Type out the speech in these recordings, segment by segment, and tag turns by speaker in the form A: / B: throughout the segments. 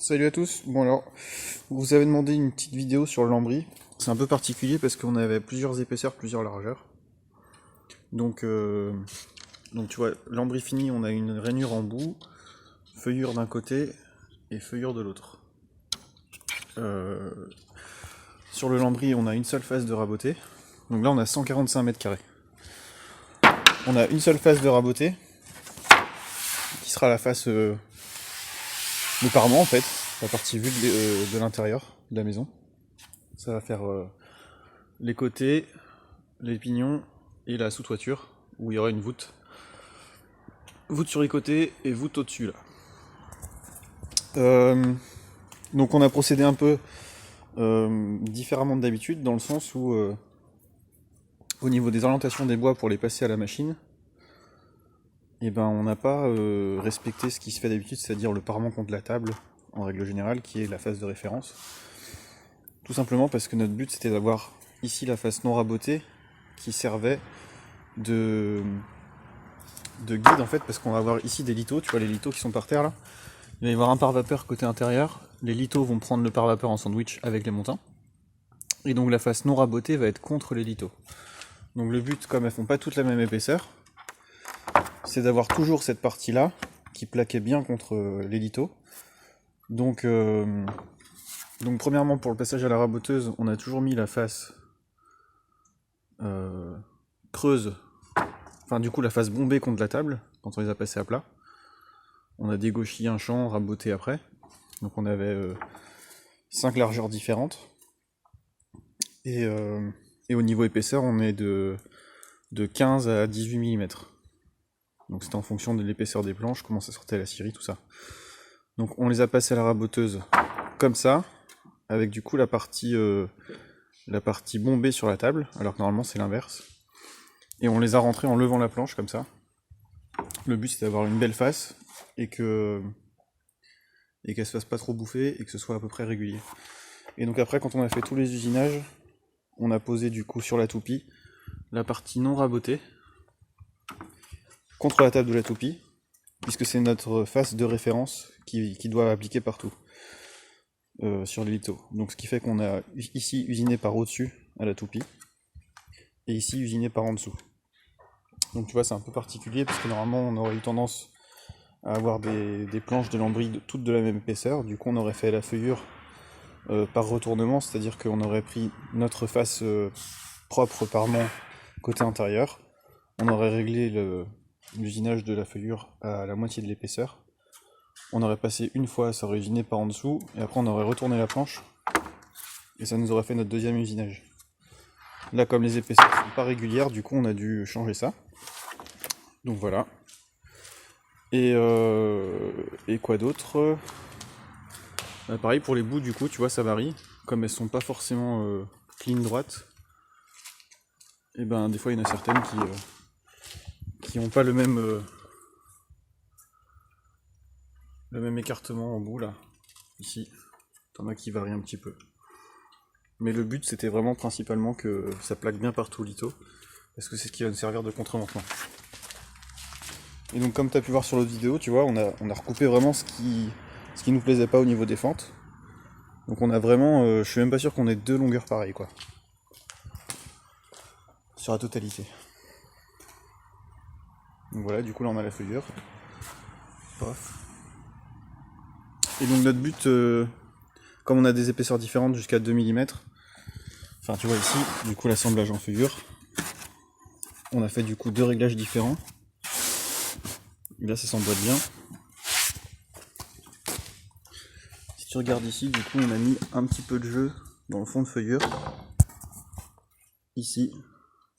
A: Salut à tous. Bon alors, vous avez demandé une petite vidéo sur le lambris. C'est un peu particulier parce qu'on avait plusieurs épaisseurs, plusieurs largeurs. Donc, donc tu vois, lambris fini, on a une rainure en bout, feuillure d'un côté et feuillure de l'autre. Sur le lambris, on a une seule face de raboté. Donc là, on a 145 mètres carrés. On a une seule face de raboté, qui sera la face le parement en fait, la partie vue de l'intérieur de la maison. Ça va faire les côtés, les pignons et la sous-toiture, où il y aura une voûte. Voûte sur les côtés et voûte au-dessus là. Donc on a procédé un peu différemment d'habitude, dans le sens où au niveau des orientations des bois pour les passer à la machine, et ben on n'a pas respecté ce qui se fait d'habitude, c'est-à-dire le parement contre la table, en règle générale, qui est la face de référence. Tout simplement parce que notre but c'était d'avoir ici la face non rabotée qui servait de guide en fait, parce qu'on va avoir ici des lithos, tu vois les lithos qui sont par terre là. Il va y avoir un pare-vapeur côté intérieur, les lithos vont prendre le pare-vapeur en sandwich avec les montants, et donc la face non rabotée va être contre les lithos. Donc le but, comme elles font pas toutes la même épaisseur, c'est d'avoir toujours cette partie là qui plaquait bien contre les lithos. Donc premièrement, pour le passage à la raboteuse, on a toujours mis la face creuse, enfin du coup la face bombée contre la table, quand on les a passés à plat. On a dégauchi un champ, raboté après. Donc on avait 5 largeurs différentes. Et au niveau épaisseur, on est de 15 à 18 mm. Donc c'était en fonction de l'épaisseur des planches, comment ça sortait à la scierie, tout ça. Donc on les a passés à la raboteuse comme ça, avec du coup la partie bombée sur la table, alors que normalement c'est l'inverse. Et on les a rentrés en levant la planche comme ça. Le but c'est d'avoir une belle face et qu'elle se fasse pas trop bouffer et que ce soit à peu près régulier. Et donc après, quand on a fait tous les usinages, on a posé du coup sur la toupie la partie non rabotée contre la table de la toupie, puisque c'est notre face de référence qui doit appliquer partout sur les lithos. Donc ce qui fait qu'on a ici usiné par au-dessus à la toupie et ici usiné par en dessous. Donc tu vois, c'est un peu particulier parce que normalement on aurait eu tendance à avoir des planches de lambris toutes de la même épaisseur. Du coup on aurait fait la feuillure par retournement, c'est-à-dire qu'on aurait pris notre face propre parement côté intérieur, on aurait réglé l'usinage de la feuillure à la moitié de l'épaisseur, on aurait passé une fois, ça aurait usiné par en dessous, et après on aurait retourné la planche, et ça nous aurait fait notre deuxième usinage. Là, comme les épaisseurs ne sont pas régulières, du coup on a dû changer ça. Donc voilà. Et quoi d'autre? Pareil pour les bouts, du coup, tu vois, ça varie. Comme elles sont pas forcément clean droites, et ben des fois il y en a certaines qui ont pas le même écartement en bout là. Ici, t'en as qui varient un petit peu. Mais le but c'était vraiment principalement que ça plaque bien partout litho, parce que c'est ce qui va nous servir de contre-manquement. Et donc comme tu as pu voir sur l'autre vidéo, tu vois, on a recoupé vraiment ce qui nous plaisait pas au niveau des fentes. Donc on a vraiment, je suis même pas sûr qu'on ait deux longueurs pareilles quoi. Sur la totalité. Donc voilà, du coup là on a la feuillure. Paf. Et donc notre but, comme on a des épaisseurs différentes jusqu'à 2 mm, enfin tu vois ici, du coup l'assemblage en feuillure, on a fait du coup deux réglages différents. Et là ça s'emboîte bien. Si tu regardes ici, du coup on a mis un petit peu de jeu dans le fond de feuillure. Ici,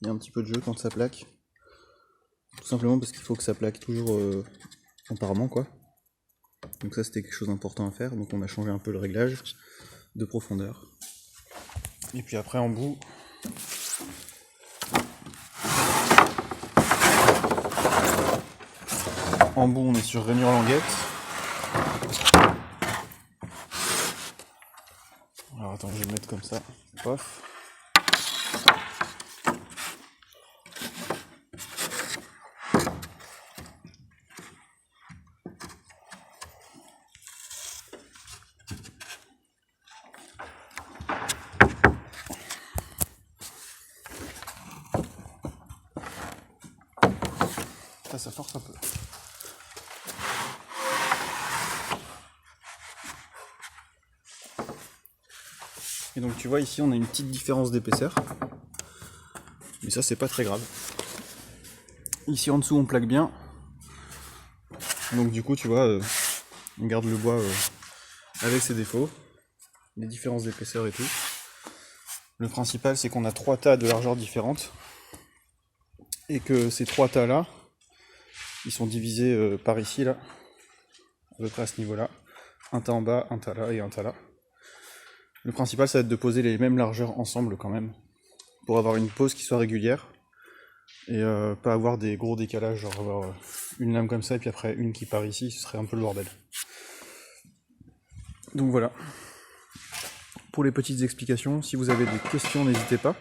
A: il y a un petit peu de jeu quand ça plaque. Tout simplement parce qu'il faut que ça plaque toujours en parement quoi. Donc ça c'était quelque chose d'important à faire, donc on a changé un peu le réglage de profondeur. Et puis après en bout, on est sur rainure languette. Alors attends, je vais le mettre comme ça. Paf. ça force un peu. Et donc tu vois ici on a une petite différence d'épaisseur. Mais ça c'est pas très grave. Ici en dessous on plaque bien. Donc du coup tu vois, on garde le bois avec ses défauts, les différences d'épaisseur et tout. Le principal c'est qu'on a 3 tas de largeur différentes. Et que ces 3 tas là, ils sont divisés par ici là, à peu près à ce niveau là. Un tas en bas, un tas là et un tas là. Le principal ça va être de poser les mêmes largeurs ensemble quand même, pour avoir une pose qui soit régulière. Et pas avoir des gros décalages, genre avoir une lame comme ça et puis après une qui part ici, ce serait un peu le bordel. Donc voilà. Pour les petites explications, si vous avez des questions, n'hésitez pas.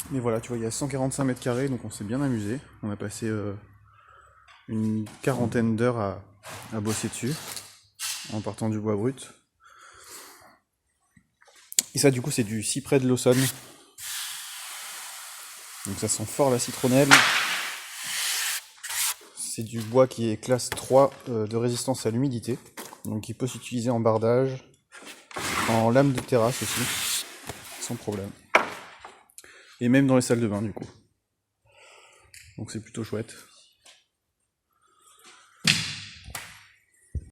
A: Mais voilà, tu vois, il y a 145 mètres carrés, donc on s'est bien amusé. On a passé une quarantaine d'heures à bosser dessus, en partant du bois brut. Et ça, du coup, c'est du cyprès de l'Aussonne. Donc ça sent fort la citronnelle. C'est du bois qui est classe 3 de résistance à l'humidité. Donc il peut s'utiliser en bardage, en lame de terrasse aussi, sans problème. Et même dans les salles de bain du coup. Donc c'est plutôt chouette.